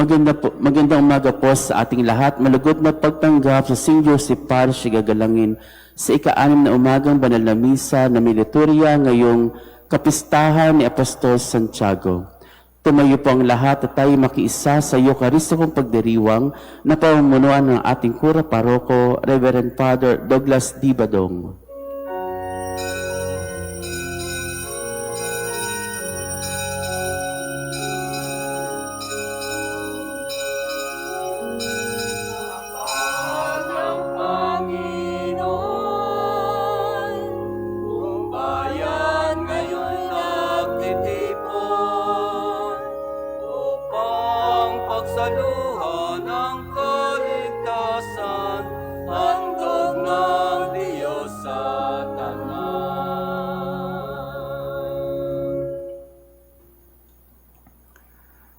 Magandang umaga po sa ating lahat. Malugod na pagtanggap sa St. Joseph Parish gagalangin sa ika-6 na umagang banal na misa na may liturya ngayong kapistahan ni Apostol Santiago. Tumayo po ang lahat at tayo makiisa sa Eucharistokong pagdiriwang na pamumunuan ng ating kura paroko, Reverend Father Douglas D. Badong.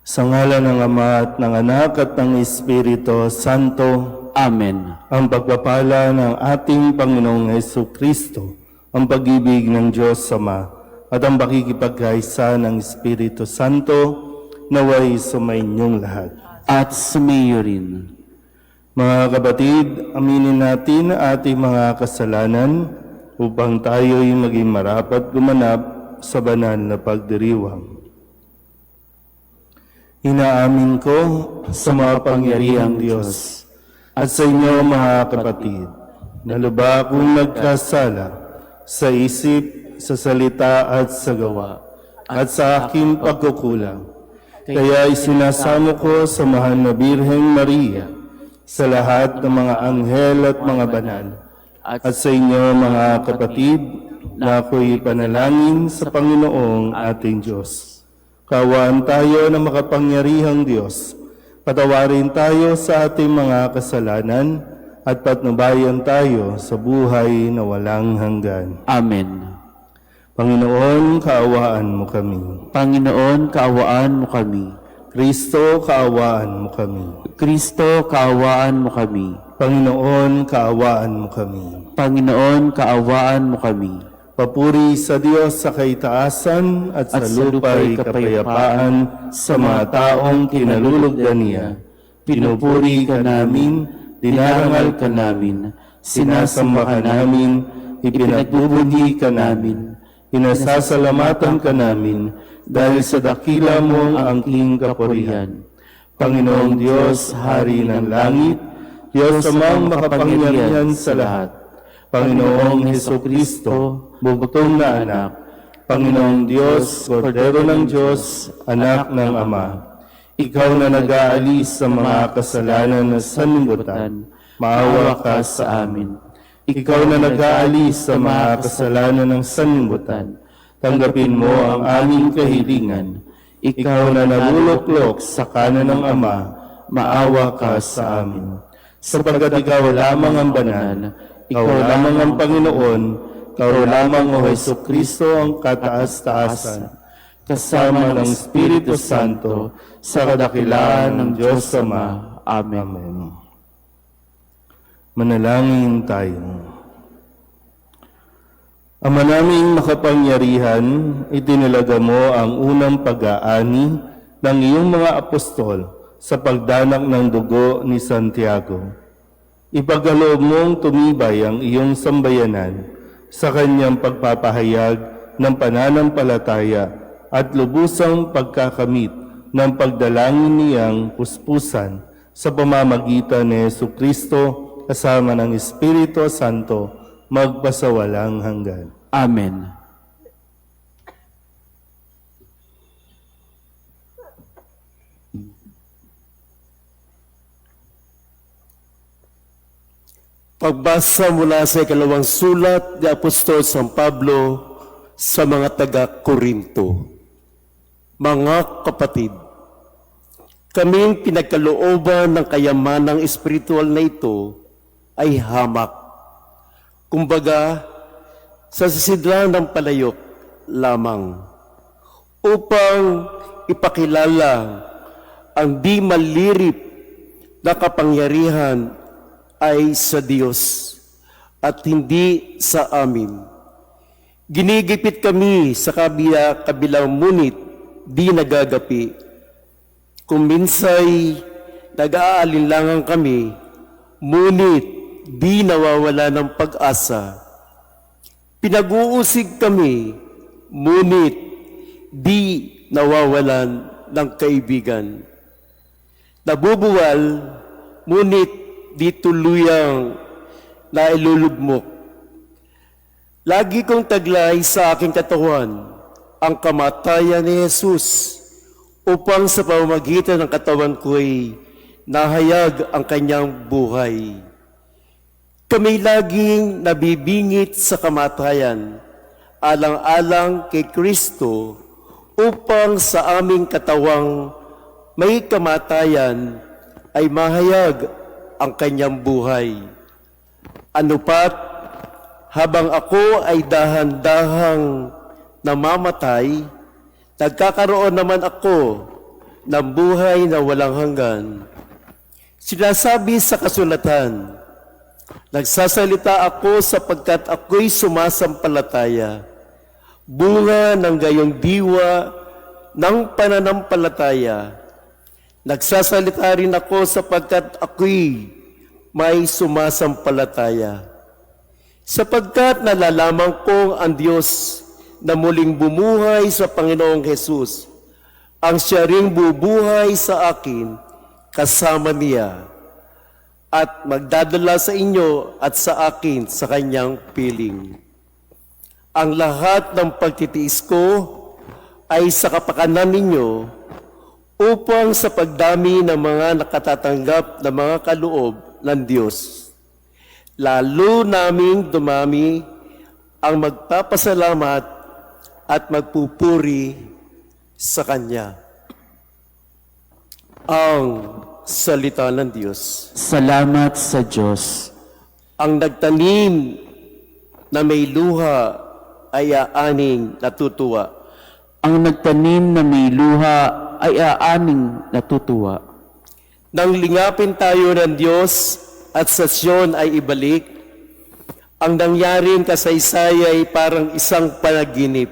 Sa ngalan ng Ama at ng Anak at ng Espiritu Santo. Amen. Ang pagpapala ng ating Panginoong Hesukristo, ang pag-ibig ng Diyos Ama, at ang pakikipagkaisa ng Espiritu Santo, naway sumainyong lahat. At sumayo rin. Mga kapatid, aminin natin ating mga kasalanan upang tayo'y maging marapat gumanap sa banal na pagdiriwang. Inaamin ko sa makapangyarihang Diyos at sa inyo mga kapatid, na lubha akong nagkasala sa isip, sa salita at sa gawa, at sa aking pagkukulang. Kaya isinasamo ko sa mahal na Birheng Maria, sa lahat ng mga anghel at mga banal, at sa inyo mga kapatid, na ako'y panalangin sa Panginoong ating Diyos. Kaawaan tayo ng makapangyarihang Diyos. Patawarin tayo sa ating mga kasalanan at patnubayan tayo sa buhay na walang hanggan. Amen. Panginoon, kaawaan mo kami. Panginoon, kaawaan mo kami. Kristo, kaawaan mo kami. Kristo, kaawaan mo kami. Panginoon, kaawaan mo kami. Panginoon, kaawaan mo kami. Papuri sa Diyos sa kaitaasan at sa lupa'y kapayapaan sa mga taong kinalulugdan niya. Pinupuri ka namin, dinarangal ka namin, sinasamba ka namin, ipinagbubunyi ka namin, pinasasalamatan ka namin, dahil sa dakila mong angking kapurihan. Panginoong Diyos, Hari ng langit, Diyos amang makapangyarihan sa lahat, Panginoong Hesukristo, bubutong na anak, Panginoong Diyos, Kordero ng Diyos, anak ng Ama, ikaw na nag-aalis sa mga kasalanan na sanlibutan, maawa ka sa amin. Ikaw na nag-aalis sa mga kasalanan ng sanlibutan, tanggapin mo ang aming kahilingan. Ikaw na naluluklok sa kanan ng Ama, maawa ka sa amin. Sapagkat ikaw lamang ang banal, ikaw lamang ang Panginoon, ikaw lamang o Hesukristo ang kataas-taasan, kasama ng Espiritu Santo, sa kadakilaan ng Diyos Ama. Amen. Manalangin tayo. Ama naming makapangyarihan, itinalaga mo ang unang pag-aani ng iyong mga apostol sa pagdanak ng dugo ni Santiago. Ipagkaloob mong tumibay ang iyong sambayanan sa kanyang pagpapahayag ng pananampalataya at lubusang pagkakamit ng pagdalangin niyang puspusan sa pamamagitan ni Jesucristo kasama ng Espiritu Santo magpasawalang hanggan. Amen. Pagbasa mula sa ikalawang sulat ni Apostol San Pablo sa mga taga-Korinto. Mga kapatid, kaming pinagkalooban ng kayamanang espiritual na ito ay hamak. Kumbaga, sa sisidlan ng palayok lamang upang ipakilala ang di malirip na kapangyarihan ay sa Diyos at hindi sa amin. Ginigipit kami sa kabilang ngunit di nagagapi. Kung minsay nag-aalinlangan kami, ngunit di nawawala ng pag-asa. Pinag-uusig kami, ngunit di nawawalan ng kaibigan. Nabubuwal, ngunit di tuluyang nailulugmok. Lagi kong taglay sa aking katawan ang kamatayan ni Jesus upang sa pamamagitan ng katawan ko'y nahayag ang kanyang buhay. Kami laging nabibingit sa kamatayan, alang-alang kay Kristo, upang sa aming katawang may kamatayan ay mahayag ang kanyang buhay. Ano pat, habang ako ay dahan-dahang namamatay, nagkakaroon naman ako ng buhay na walang hanggan. Sinasabi sa kasulatan, nagsasalita ako sapagkat ako'y sumasampalataya. Bunga ng gayong diwa ng pananampalataya. Nagsasalita rin ako sapagkat ako'y may sumasampalataya. Sapagkat nalalaman kong ang Diyos na muling bumuhay sa Panginoong Hesus, ang siya ring bubuhay sa akin kasama niya at magdadala sa inyo at sa akin sa kanyang piling. Ang lahat ng pagtitiis ko ay sa kapakanan ninyo upang sa pagdami ng mga nakatatanggap na mga kaloob ng Diyos, lalo naming dumami ang magpapasalamat at magpupuri sa Kanya. Ang salita ng Diyos. Salamat sa Diyos. Ang nagtanim na may luha ay aaning natutuwa. Ang nagtanim na may luha ay aaning natutuwa. Nang lingapin tayo ng Diyos at sa Siyon ay ibalik, ang nangyaring kasaysay ay parang isang panaginip.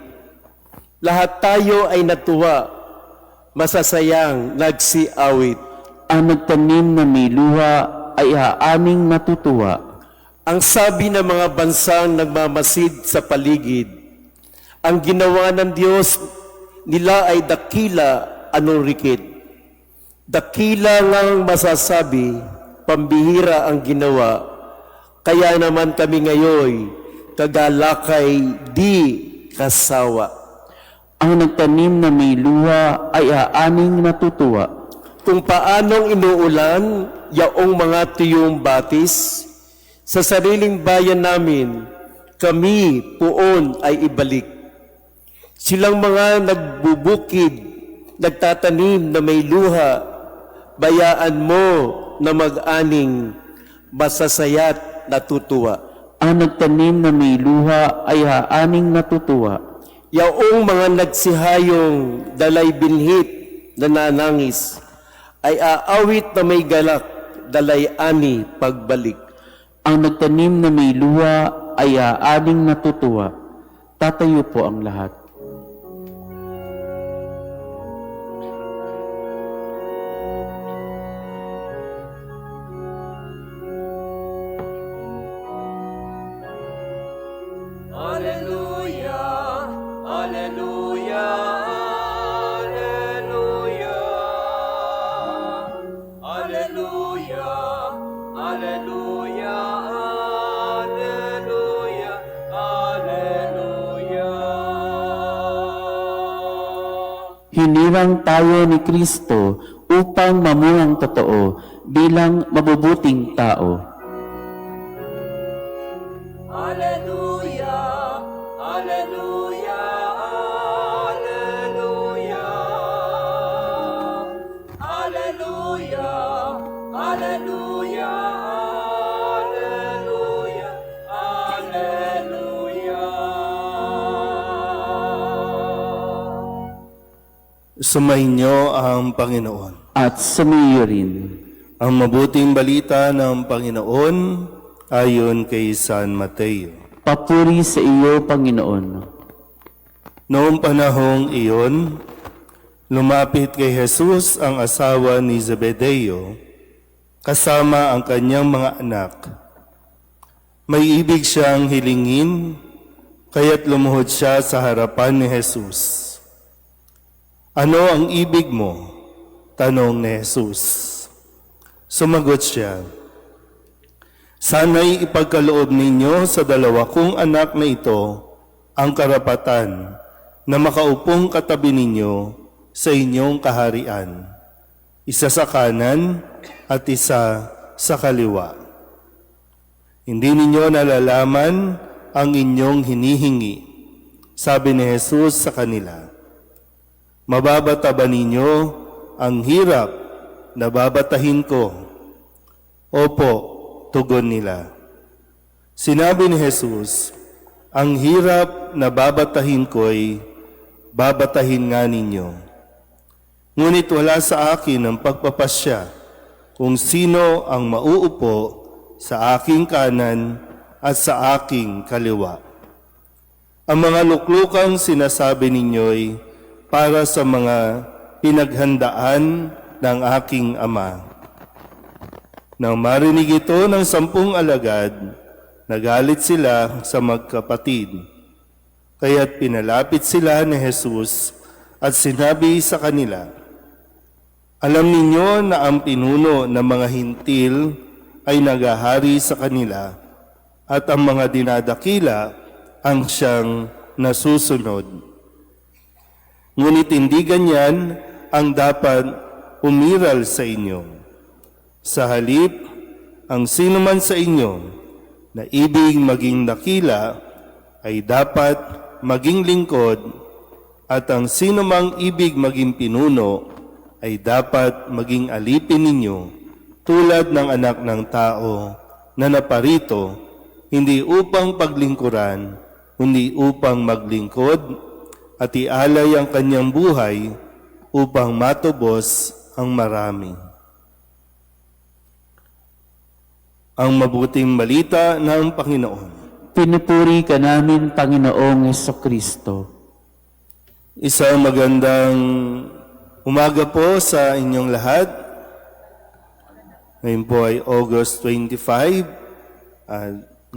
Lahat tayo ay natuwa, masasayang nagsiawit. Ang nagtanim na may luha ay aaning natutuwa. Ang sabi ng mga bansang nagmamasid sa paligid, ang ginawa ng Diyos nila ay dakila, anong rikit. Dakila ngang masasabi, pambihira ang ginawa, kaya naman kami ngayon, kagalakay di kasawa. Ang nagtanim na may luha ay aaning natutuwa. Kung paanong inuulan, yaong mga tuyong batis, sa sariling bayan namin, kami poon ay ibalik. Silang mga nagbubukid, nagtatanim na may luha, bayaan mo na mag-aning masasayat natutuwa. Ang nagtanim na may luha ay aaning natutuwa. Yaong mga nagsihayong dalay binhit na nanangis, ay aawit na may galak, dalay ani pagbalik. Ang nagtanim na may luha ay aaning natutuwa. Tatayo po ang lahat. Hallelujah, hallelujah, hallelujah, hallelujah, hallelujah, hallelujah, hallelujah. Hinirang tayo ni Kristo upang mamuhang totoo bilang mabubuting tao. Hallelujah, hallelujah, hallelujah, hallelujah, hallelujah, hallelujah, hallelujah. Sumayin niyo ang Panginoon. At sumayo rin. Ang mabuting balita ng Panginoon ayon kay San Mateo. Papuri sa iyo, Panginoon. Noong panahong iyon, Lumapit kay Jesus ang asawa ni Zebedeo kasama ang kanyang mga anak. May ibig siyang hilingin, kaya't lumuhod siya sa harapan ni Jesus. Ano ang ibig mo? Tanong ni Jesus. Sumagot siya, sana'y ipagkaloob ninyo sa dalawa kong anak na ito ang karapatan na makaupong katabi ninyo sa inyong kaharian, isa sa kanan at isa sa kaliwa. Hindi ninyo nalalaman ang inyong hinihingi, sabi ni Jesus sa kanila. Mababata ba ninyo ang hirap na babatahin ko? Opo, tugon nila. Sinabi ni Jesus, ang hirap na babatahin ko'y babatahin nga ninyo. Ngunit wala sa akin ang pagpapasya kung sino ang mauupo sa aking kanan at sa aking kaliwa. Ang mga luklukang sinasabi ninyo'y para sa mga pinaghandaan ng aking ama. Nang marinig ito ng 10 alagad, nagalit sila sa magkapatid. Kaya't pinalapit sila ni Jesus at sinabi sa kanila, alam ninyo na ang pinuno ng mga hintil ay nagahari sa kanila at ang mga dinadakila ang siyang nasusunod. Ngunit hindi ganyan ang dapat umiral sa inyo. Sa halip, ang sinuman sa inyo na ibig maging dakila ay dapat maging lingkod at ang sinumang ibig maging pinuno ay dapat maging alipin ninyo tulad ng anak ng tao na naparito hindi upang paglingkuran, kundi upang maglingkod at ialay ang kanyang buhay upang matubos ang marami. Ang mabuting balita ng Panginoon. Pinupuri ka namin, Panginoong Hesukristo. Isang magandang umaga po sa inyong lahat. Ngayon po ay August 25.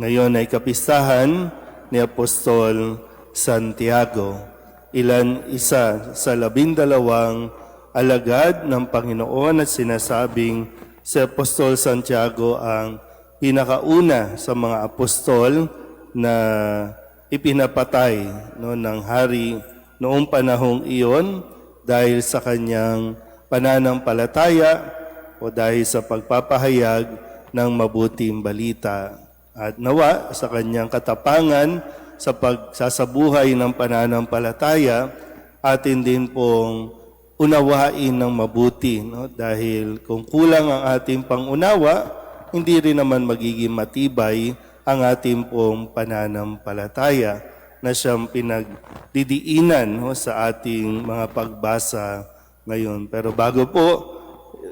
Ngayon ay kapistahan ni Apostol Santiago. Isa sa 12 alagad ng Panginoon at sinasabing si Apostol Santiago ang pinakauna sa mga apostol na ipinapatay ng hari noong panahong iyon dahil sa kanyang pananampalataya o dahil sa pagpapahayag ng mabuting balita. At nawa sa kanyang katapangan sa pagsasabuhay ng pananampalataya, atin din pong unawain ng mabuti. Dahil kung kulang ang ating pangunawa, hindi rin naman magiging matibay ang ating pong pananampalataya na siyang pinagdidiinan sa ating mga pagbasa ngayon. Pero bago po,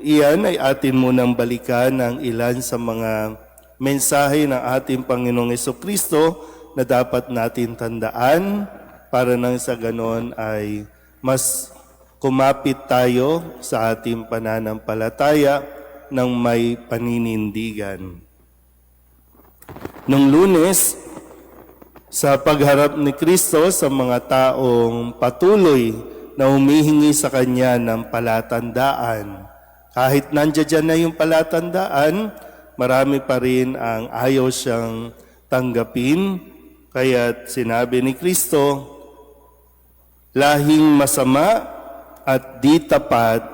iyan ay atin munang balikan ang ilan sa mga mensahe ng ating Panginoong Hesukristo na dapat natin tandaan para nang sa ganon ay mas kumapit tayo sa ating pananampalataya ng may paninindigan. Nung Lunes, sa pagharap ni Kristo sa mga taong patuloy na humihingi sa Kanya ng palatandaan, kahit nandiyan na yung palatandaan, marami pa rin ang ayaw siyang tanggapin. Kaya't sinabi ni Kristo, lahing masama at di tapat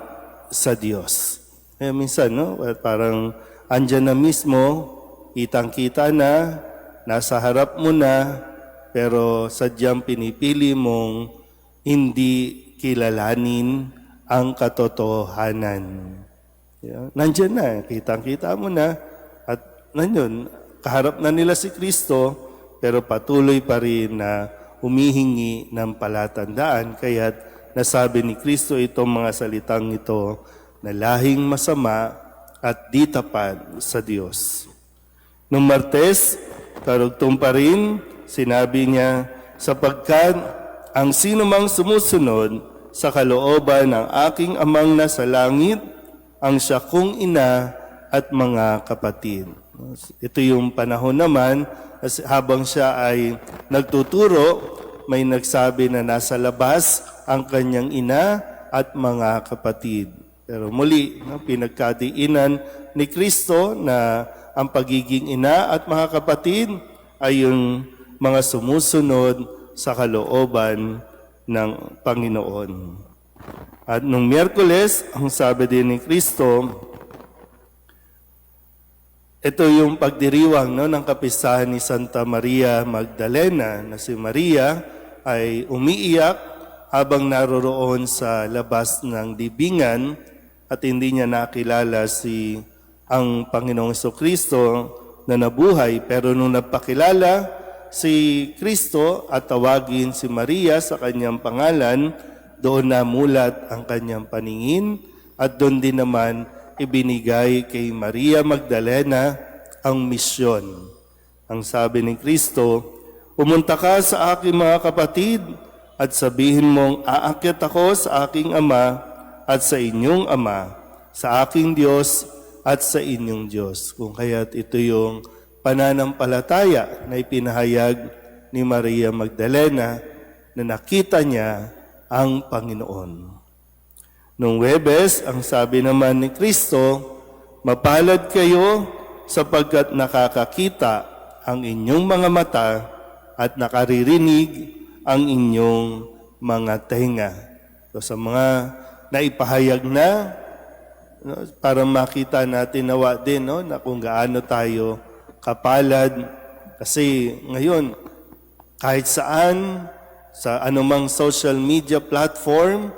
sa Diyos. Kaya minsan, parang andyan na mismo, kitang-kita na, nasa harap mo na, pero sadyang pinipili mong hindi kilalanin ang katotohanan. Nandiyan na, kitang-kita mo na, at nandiyan, kaharap na nila si Kristo, pero patuloy pa rin na humihingi ng palatandaan. Kaya't nasabi ni Kristo itong mga salitang ito, na lahing masama at di tapat sa Diyos. Noong Martes, karugtong pa rin, sinabi niya, sapagkat ang sinumang sumusunod sa kalooban ng aking amang nasa langit, ang siya kong ina at mga kapatid. Ito yung panahon naman, habang siya ay nagtuturo, may nagsabi na nasa labas ang kanyang ina at mga kapatid. Pero muli, pinagkadiinan ni Kristo na ang pagiging ina at mga kapatid ay yung mga sumusunod sa kalooban ng Panginoon. At nung Miyerkules, ang sabi din ni Kristo, ito yung pagdiriwang ng kapistahan ni Santa Maria Magdalena na si Maria ay umiiyak habang naroroon sa labas ng libingan at hindi niya nakilala ang Panginoong Kristo na nabuhay. Pero nung napakilala si Kristo at tawagin si Maria sa kanyang pangalan, doon namulat ang kanyang paningin at doon din naman ibinigay kay Maria Magdalena ang misyon. Ang sabi ni Kristo, pumunta ka sa aking mga kapatid at sabihin mong aakyat ako sa aking Ama at sa inyong Ama, sa aking Diyos at sa inyong Diyos. Kung kaya't ito yung pananampalataya na ipinahayag ni Maria Magdalena na nakita niya ang Panginoon. Nung Huwebes, ang sabi naman ni Kristo, mapalad kayo sapagkat nakakakita ang inyong mga mata at nakaririnig ang inyong mga tenga. So, sa mga naipahayag na, para makita natin nawa din na kung gaano tayo kapalad. Kasi ngayon, kahit saan, sa anumang social media platform,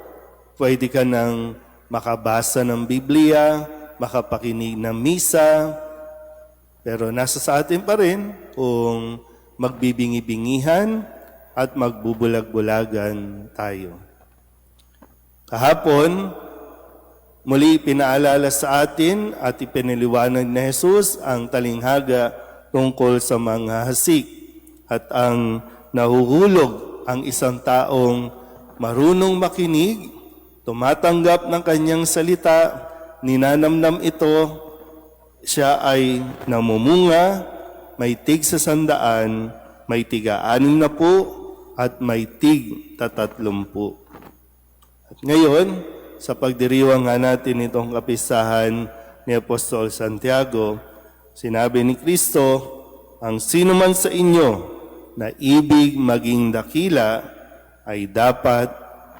pwede ka nang makabasa ng Biblia, makapakinig ng misa, pero nasa sa atin pa rin kung magbibingi-bingihan at magbubulag-bulagan tayo. Kahapon, muli pinaalala sa atin at ipiniliwanag ni Jesus ang talinghaga tungkol sa mga hasik at ang nahuhulog ang isang taong marunong makinig, tumatanggap ng kanyang salita, ninanamnam ito, siya ay namumunga, may tig 100, may tiga 60, at may tig 30. At ngayon, sa pagdiriwang nga natin itong kapistahan ni Apostol Santiago, sinabi ni Kristo, ang sino man sa inyo na ibig maging dakila ay dapat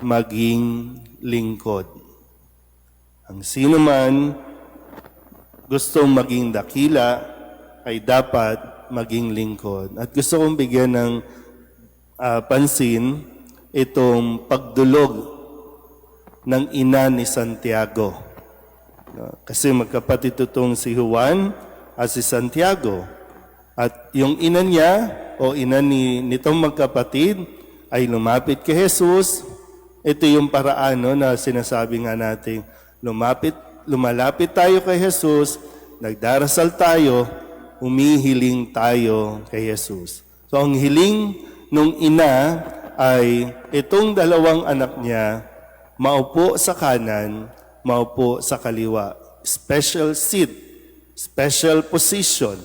maging lingkod. Ang sino man gustong maging dakila ay dapat maging lingkod. At gusto kong bigyan ng pansin itong pagdulog ng ina ni Santiago. Kasi magkapatid itong si Juan at si Santiago. At yung ina niya o ina nitong magkapatid ay lumapit kay Jesus. Ito yung paraan na sinasabi nga natin, lumalapit tayo kay Jesus, nagdarasal tayo, humihiling tayo kay Jesus. So ang hiling nung ina ay itong dalawang anak niya maupo sa kanan, maupo sa kaliwa. Special seat, special position.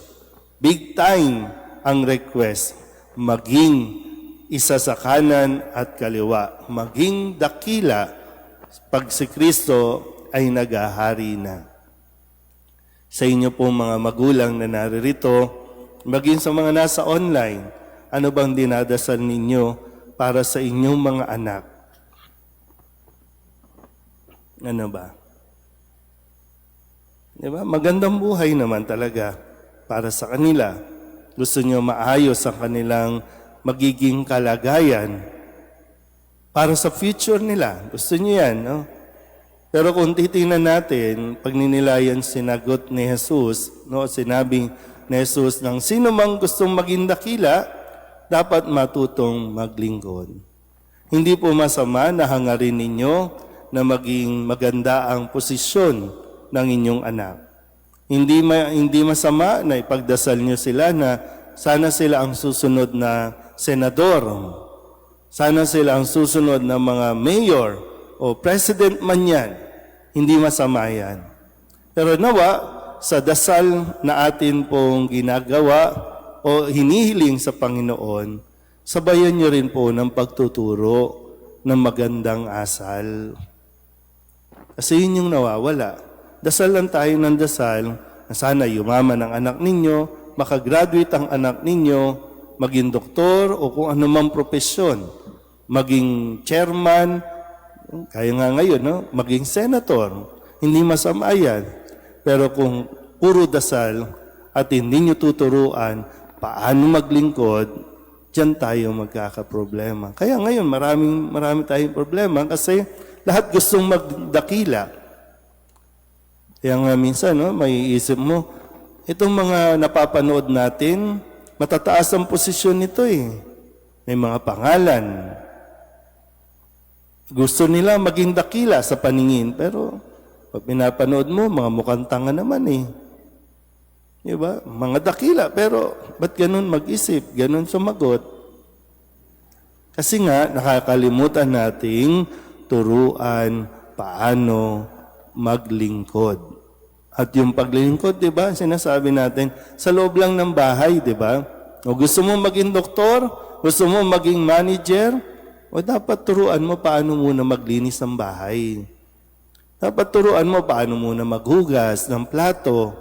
Big time ang request. Maging isa sa kanan at kaliwa. Maging dakila pag si Kristo ay naghahari na. Sa inyo pong mga magulang na naririto, maging sa mga nasa online, ano bang dinadasal ninyo para sa inyong mga anak? Ano ba? Diba? Magandang buhay naman talaga para sa kanila. Gusto nyo maayos ang kanilang magiging kalagayan para sa future nila. Gusto nyo yan, no? Pero kung titingnan natin, pag ninilayan sinagot ni Jesus, sinabing ni Jesus ng sino mang gustong maging dakila, dapat matutong maglingkod. Hindi po masama na hangarin ninyo na maging maganda ang posisyon ng inyong anak. Hindi masama na ipagdasal nyo sila na sana sila ang susunod na senador, sana sila ang susunod na mga mayor o president man yan, hindi masama yan. Pero nawa, sa dasal na atin pong ginagawa o hinihiling sa Panginoon, sabayan niyo rin po ng pagtuturo ng magandang asal. Kasi yun yung nawawala. Dasal lang tayo ng dasal na sana yumaman ang anak ninyo, makagraduate ang anak ninyo, maging doktor o kung anumang propesyon, maging chairman, kaya nga ngayon, no? Maging senator. Hindi masama yan. Pero kung puro dasal at hindi nyo tuturuan paano maglingkod, dyan tayo magkakaproblema. Kaya ngayon, marami tayong problema kasi lahat gustong magdakila. Kaya nga minsan, no, may isip mo, itong mga napapanood natin, matataas ang posisyon nito eh. May mga pangalan. Gusto nila maging dakila sa paningin, pero pag pinapanood mo, mga mukhang tanga naman eh. Diba? Mga dakila, pero ba't ganun mag-isip? Ganun sumagot? Kasi nga, nakakalimutan nating turuan paano maglingkod. At yung paglilingkod, diba? Sinasabi natin, sa loob lang ng bahay, diba? O gusto mo maging doktor? Gusto mo maging manager? O dapat turuan mo paano muna maglinis ng bahay. Dapat turuan mo paano muna maghugas ng plato.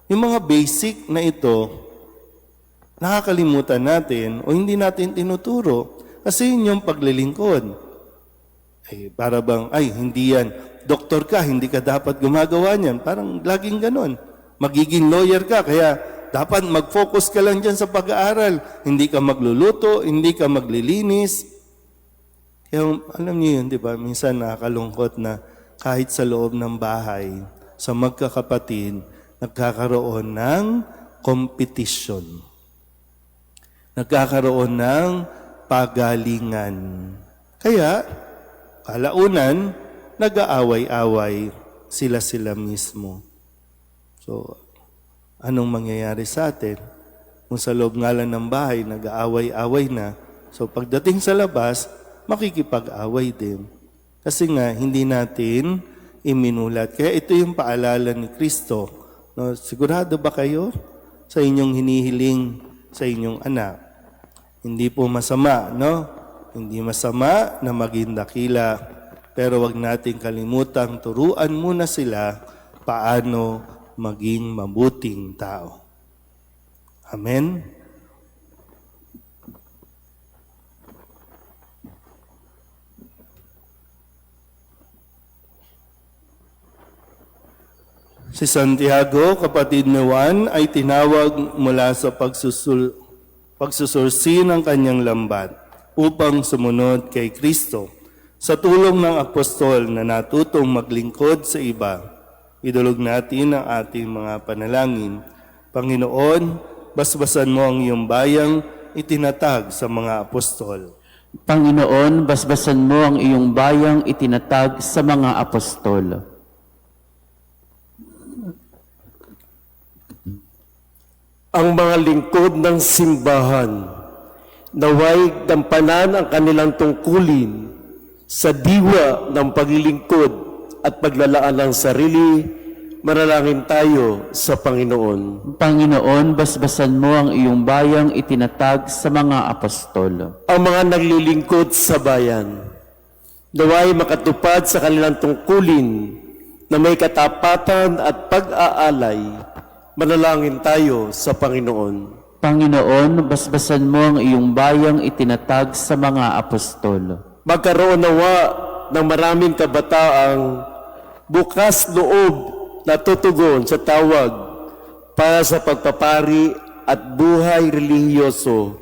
Yung mga basic na ito, nakakalimutan natin o hindi natin tinuturo kasi yun yung paglilingkod. Para bang, hindi yan. Doktor ka, hindi ka dapat gumagawa niyan. Parang laging ganon. Magiging lawyer ka, kaya dapat mag-focus ka lang dyan sa pag-aaral. Hindi ka magluluto, hindi ka maglilinis. Kaya alam niyo yun, di ba? Minsan nakakalungkot na kahit sa loob ng bahay, sa magkakapatid, nagkakaroon ng competition. Nagkakaroon ng pagalingan. Kaya, kalaunan, nag-aaway-away sila mismo. So, anong mangyayari sa atin? Kung sa loob nga lang ng bahay, nag-aaway-away na, so pagdating sa labas, makikipag-away din. Kasi nga, hindi natin iminulat. Kaya ito yung paalala ni Kristo. No, sigurado ba kayo sa inyong hinihiling sa inyong anak? Hindi po masama, no? Hindi masama na maging dakila. Pero wag nating kalimutang turuan muna sila paano maging mabuting tao. Amen? Si Santiago, kapatid ni Juan, ay tinawag mula sa pagsusursi ng kanyang lambat upang sumunod kay Kristo. Sa tulong ng apostol na natutong maglingkod sa iba, idulog natin ang ating mga panalangin. Panginoon, basbasan mo ang iyong bayang itinatag sa mga apostol. Panginoon, basbasan mo ang iyong bayang itinatag sa mga apostol. Ang mga lingkod ng simbahan, naway dampanan ang kanilang tungkulin sa diwa ng paglilingkod at paglalaan ng sarili, manalangin tayo sa Panginoon. Panginoon, basbasan mo ang iyong bayang itinatag sa mga apostol. Ang mga naglilingkod sa bayan, naway makatupad sa kanilang tungkulin na may katapatan at pag-aalay, manalangin tayo sa Panginoon. Panginoon, basbasan mo ang iyong bayang itinatag sa mga apostol. Magkaroon nawa ng maraming kabataang bukas loob na tutugon sa tawag para sa pagpapari at buhay relihiyoso.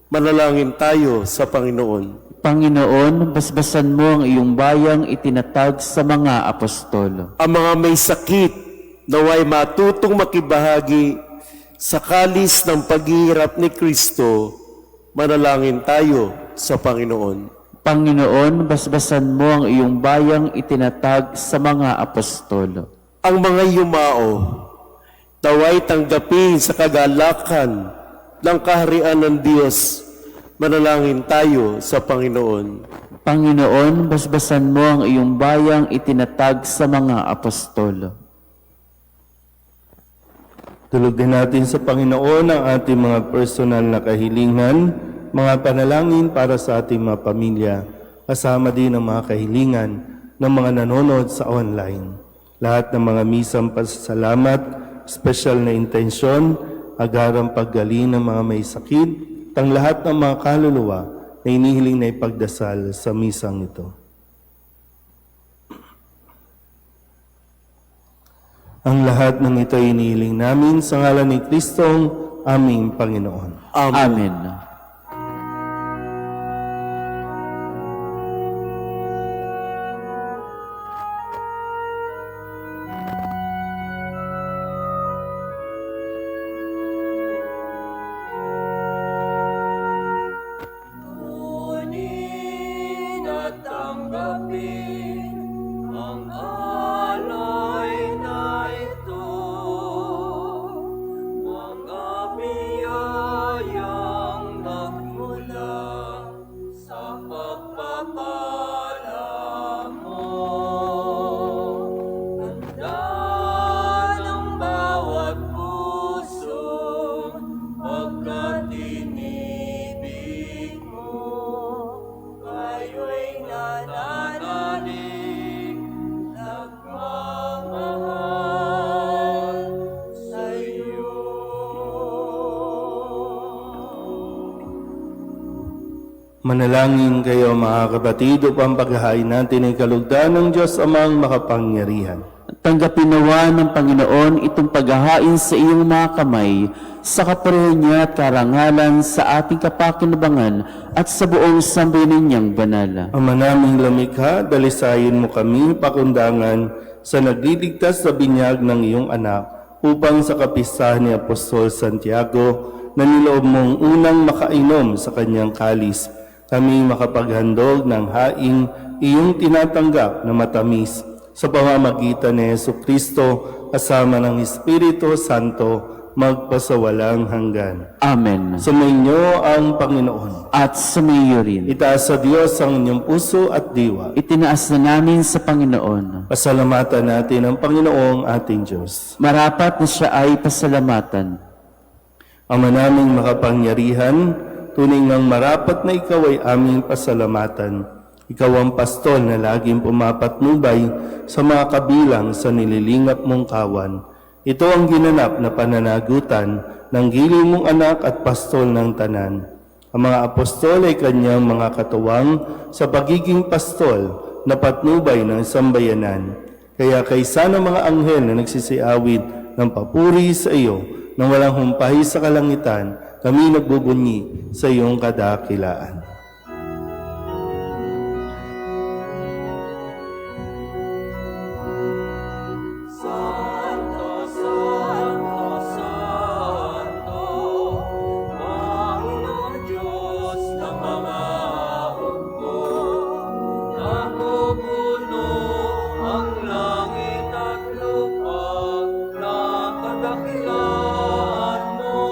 Manalangin tayo sa Panginoon. Panginoon, basbasan mo ang iyong bayang itinatag sa mga apostol. Ang mga may sakit naway matutong makibahagi sa kalis ng paghihirap ni Kristo, manalangin tayo sa Panginoon. Panginoon, basbasan mo ang iyong bayang itinatag sa mga apostol. Ang mga yumao, naway tanggapin sa kagalakan ng kaharian ng Diyos Manalangin tayo sa Panginoon. Panginoon, basbasan mo ang iyong bayang itinatag sa mga apostol. Tulugin natin sa Panginoon ang ating mga personal na kahilingan, mga panalangin para sa ating mga pamilya, kasama din ang mga kahilingan ng mga nanonood sa online. Lahat ng mga misang pasasalamat, special na intensyon, agarang paggaling ng mga may sakit, ang lahat ng mga kaluluwa na inihiling na ipagdasal sa misang ito. Ang lahat ng ito ay inihiling namin sa ngalan ni Kristong aming Panginoon. Amen. Kunin at tanggapin ang alay na ito, mga biyayang nagmula sa pagpapala mo. Tanda ng bawat puso pagkat inibig mo, kayo'y nananalig, nagmamahal sa'yo. Manalangin kayo mga kapatid upang paghahain natin ay kalugdan ng Diyos Amang makapangyarihan. Tanggapin nawa ng Panginoon itong paghahain sa iyong mga kamay sa kapurihan niya at karangalan sa ating kapakinabangan at sa buong sambayanan niyang banal. Ama naming lamikha, dalisayin mo kami pakundangan sa nagliligtas sa binyag ng iyong anak upang sa kapistahan ni Apostol Santiago na niloob mong unang makainom sa kanyang kalis, kami makapaghandog ng haing iyong tinatanggap na matamis sa pamamagitan ni Jesucristo kasama ng Espiritu Santo magpasawalang hanggan. Amen. Sumainyo ang Panginoon. At sumayo rin. Itaas sa Diyos ang inyong puso at diwa. Itinaas na namin sa Panginoon. Pasalamatan natin ang Panginoong ating Diyos. Marapat na siya ay pasalamatan. Ama naming makapangyarihan, tunay ngang marapat na ikaw ay aming pasalamatan. Ikaw ang pastol na laging pumapatnubay sa mga kabilang sa nililingap mong kawan. Ito ang ginanap na pananagutan ng giling mong anak at pastol ng tanan. Ang mga apostol ay kanyang mga katuwang sa pagiging pastol na patnubay ng sambayanan. Kaya kaysa ng mga anghel na nagsisiawit ng papuri sa iyo nang walang humpay sa kalangitan, kami nagbubunyi sa iyong kadakilaan. Santo, Santo, Santo, Panginoon Diyos ng mga hukbo, napupuno ang langit at lupa ng kadakilaan mo.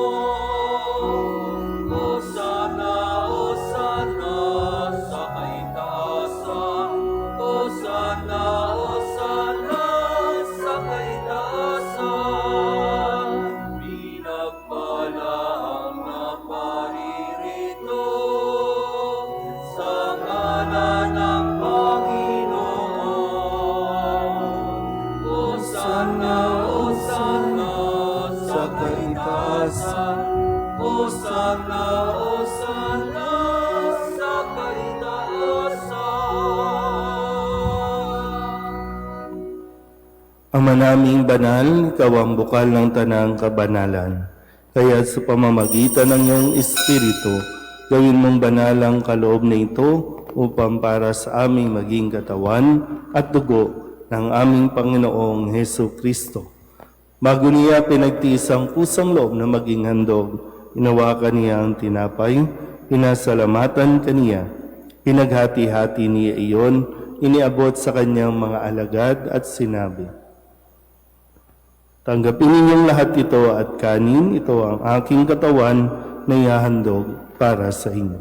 Hosana, Hosana sa kaitaasan, Hosana, Hosana sa kaitaasan. Pinagpala ang naparirito sa ngalan ng Panginoon. Hosana, Hosana sa kaitaasan, Hosana, Hosana sa kaitaasan. Ama naming banal, ikaw ang bukal ng tanang kabanalan. Kaya sa pamamagitan ng iyong Espiritu, gawin mong banal ang kaloob na ito upang para sa aming maging katawan at dugo ng aming Panginoong Hesu Kristo. Bago niya pinagtiis ang pusang loob na maging handog, inawakan niya ang tinapay, pinasalamatan kaniya, pinaghati-hati niya iyon, iniabot sa kanyang mga alagad at sinabi, "Tanggapin ninyong lahat ito at kanin, ito ang aking katawan na ihahandog para sa inyo."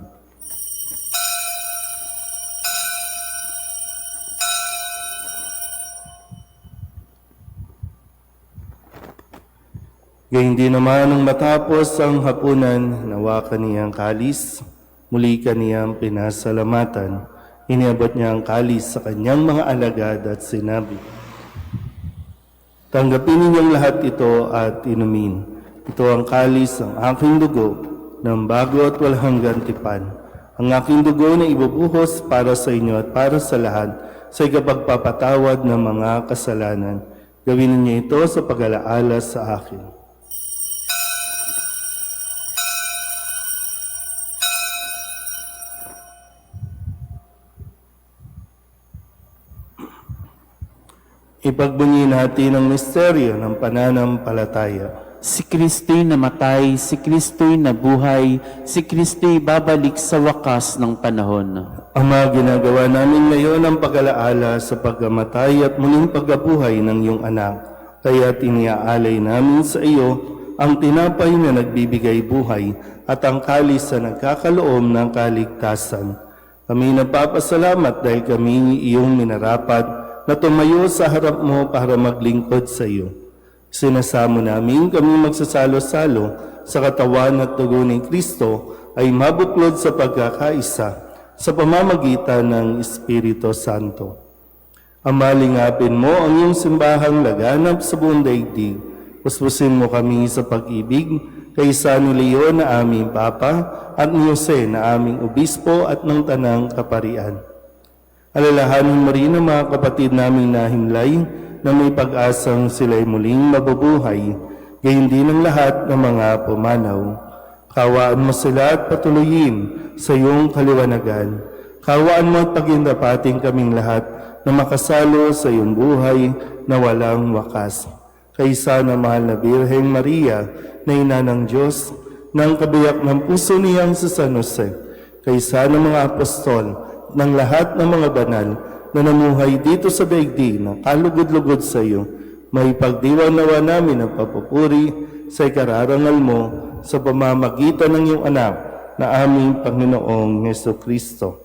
Gayun din naman nang matapos ang hapunan, nawa kaniyang kalis, muli kaniyang pinasalamatan. Iniabot niya ang kalis sa kanyang mga alagad at sinabi, "Tanggapin ninyong lahat ito at inumin. Ito ang kalis ng aking dugo ng bago at walang gantipan. Ang aking dugo na ibubuhos para sa inyo at para sa lahat sa ikapagpapatawad ng mga kasalanan. Gawin ninyo ito sa pag-alaala sa akin." Ipagbunyi natin ang misteryo ng pananampalataya. Si Kristo'y namatay, si Kristo'y nabuhay, si Kristo'y babalik sa wakas ng panahon. Ama, ginagawa namin ngayon ang pag-alaala sa pagkamatay at muling pagkabuhay ng iyong anak. Kaya iniaalay namin sa iyo ang tinapay na nagbibigay buhay at ang kalis na nagkakaloom ng kaligtasan. Kami nagpapasalamat dahil kami iyong minarapat na tumayo sa harap mo para maglingkod sa iyo. Sinasamo namin kami magsasalo-salo sa katawan at dugo ni Kristo ay mabuklod sa pagkakaisa sa pamamagitan ng Espiritu Santo. Ama, lingapin mo ang iyong simbahang laganap sa buong daigdig. Puspusin mo kami sa pag-ibig kay San Leon na aming Papa at ni Jose na aming Obispo at ng Tanang Kaparian. Alalahanin mo rin ang mga kapatid naming nahimlay na may pag-asang sila'y muling mabubuhay, gayon din ang lahat ng mga pumanaw. Kawaan mo sila at patuloyin sa iyong kaliwanagan. Kawaan mo at pagindapating kaming lahat na makasalo sa iyong buhay na walang wakas. Kaysa na mahal na Birheng Maria, na ina ng Diyos, ng kabiyak ng puso niyang sa San Jose, kaysa ng mga apostol, ng lahat ng mga banal na namuhay dito sa daigdig na kalugod-lugod sa iyo, may pagdiwang nawa namin ang papupuri sa ikararangal mo sa pamamagitan ng iyong anak na aming Panginoong Jesucristo.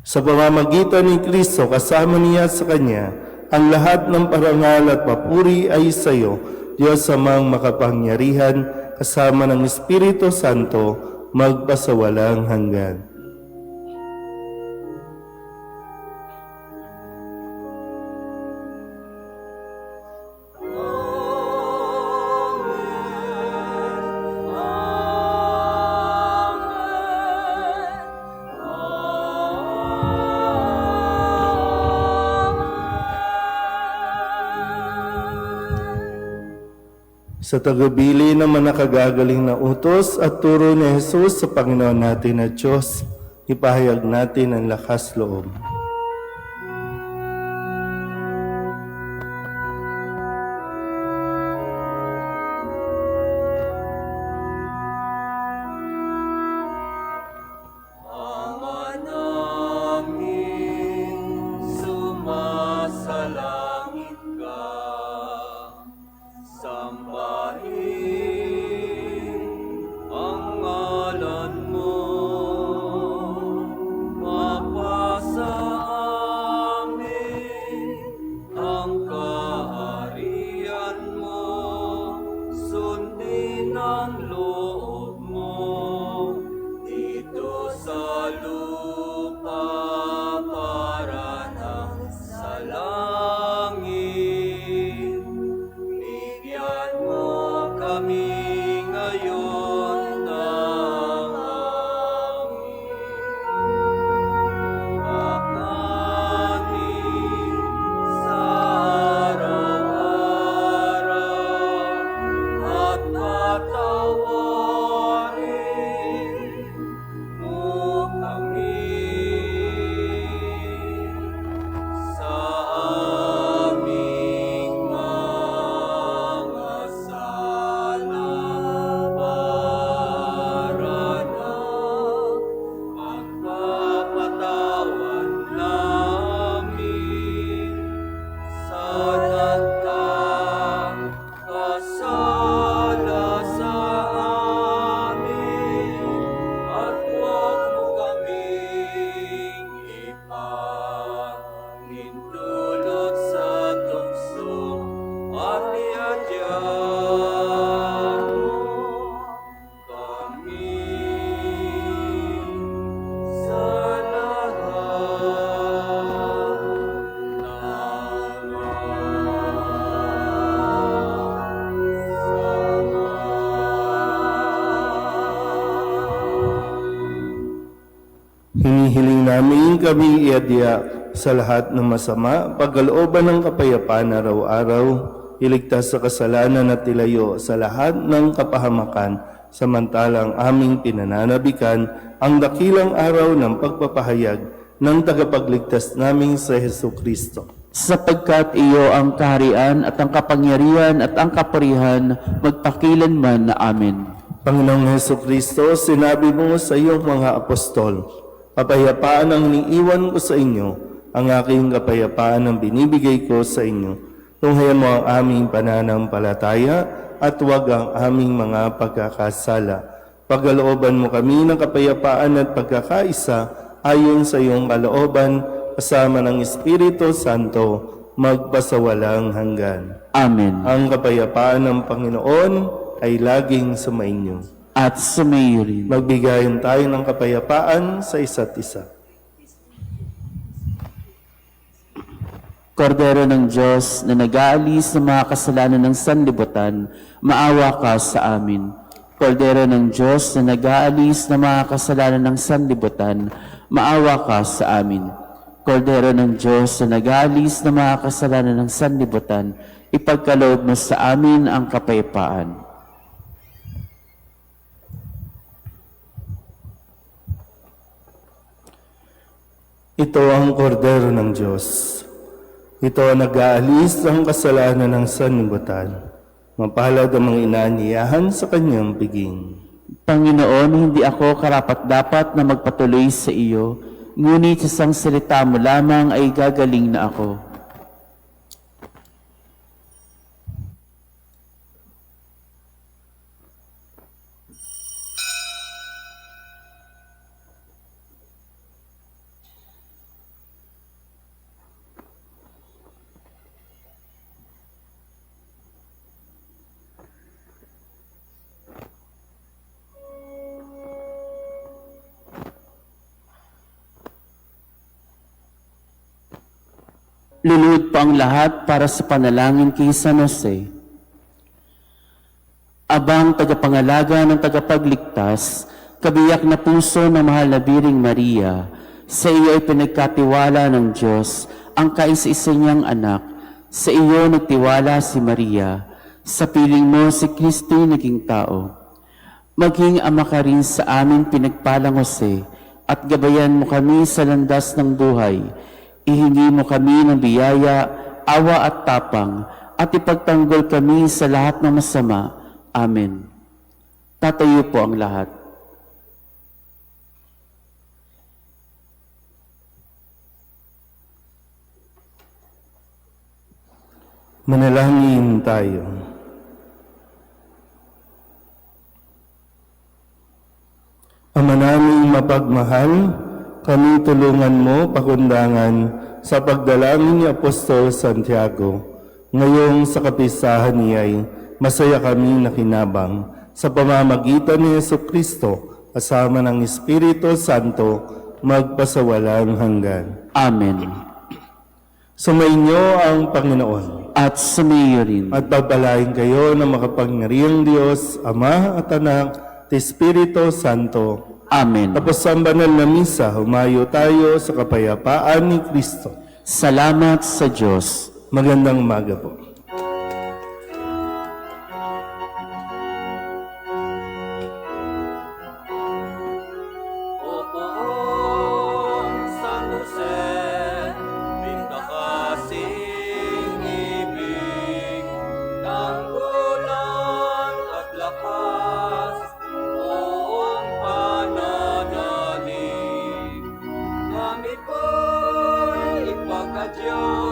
Sa pamamagitan ni Kristo, kasama niya sa Kanya, ang lahat ng parangal at papuri ay sa iyo, Diyos Amang makapangyarihan, kasama ng Espiritu Santo, magpasawalang hanggan. Sa tagabili ng mga nakagagaling na utos at turo ni Jesus sa Panginoon natin at Diyos, ipahayag natin ang lakas loob. Ama namin, sumasalangit ka. Sambahin ang ngalan mo, mapasa Dalangin namin kami iadya sa lahat ng masama, pagkalooban ng kapayapaan araw-araw, iligtas sa kasalanan at ilayo sa lahat ng kapahamakan, samantalang aming pinananabikan ang dakilang araw ng pagpapahayag ng tagapagligtas naming sa Hesu Kristo. Sapagkat iyo ang kaharian at ang kapangyarihan at ang kapurihan magpakilanman na amin. Panginoong Hesu Kristo, sinabi mo sa iyong mga apostol, kapayapaan ang iniiwan ko sa inyo, ang aking kapayapaan ang binibigay ko sa inyo. Tunghayan mo ang aming pananampalataya at huwag ang aming mga pagkakasala. Pagkalooban mo kami ng kapayapaan at pagkakaisa ayon sa iyong kalooban, kasama ng Espiritu Santo, magpasawalang hanggan. Amen. Ang kapayapaan ng Panginoon ay laging sumainyo. At sumayo rin. Magbigayan tayo ng kapayapaan sa isa't isa. Kordero ng Diyos na nag-aalis ng mga kasalanan ng sanlibutan, maawa ka sa amin. Kordero ng Diyos na nag-aalis ng mga kasalanan ng sanlibutan, maawa ka sa amin. Kordero ng Diyos na nag-aalis ng mga kasalanan ng sanlibutan, ipagkaloob mo sa amin ang kapayapaan. Ito ang kordero ng Diyos. Ito ang nag-aalis ng kasalanan ng sanlibutan. Mapalad ang mga inaanyayahan sa kanyang piging. Panginoon, hindi ako karapat-dapat na magpatuloy sa iyo, ngunit sa isang salita mo lamang ay gagaling na ako. Luluhod pa ang lahat para sa panalangin kay San Jose. Abang tagapangalaga ng tagapagligtas, kabiyak na puso ng mahal na Biring Maria, sa iyo ay pinagkatiwala ng Diyos ang kaisa-isa niyang anak. Sa iyo nagtiwala si Maria, sa piling mo si Kristo naging tao. Maging ama ka rin sa aming pinagpalang Jose, at gabayan mo kami sa landas ng buhay. Ihingi mo kami ng biyaya, awa at tapang, at ipagtanggol kami sa lahat ng masama. Amen. Tatayo po ang lahat. Manalangin tayo. Ama naming mapagmahal, kami tulungan mo pakundangan sa pagdalangin ni Apostol Santiago. Ngayong sa kapistahan niya'y masaya kami nakinabang sa pamamagitan ni Yesu Kristo kasama ng Espiritu Santo magpasawalang hanggan. Amen. Sumainyo ang Panginoon At sumayo rin. at pagpalain kayo ng makapangyarihang Diyos, Ama at Anak at Espiritu Santo. Amen. Tapos ang banal na misa, humayo tayo sa kapayapaan ni Kristo. Salamat sa Diyos. Magandang umaga po. O poong San Jose, pindakasing ibig, tanggulan at lakas, buong pananalig. Kami po'y ipagkadiyos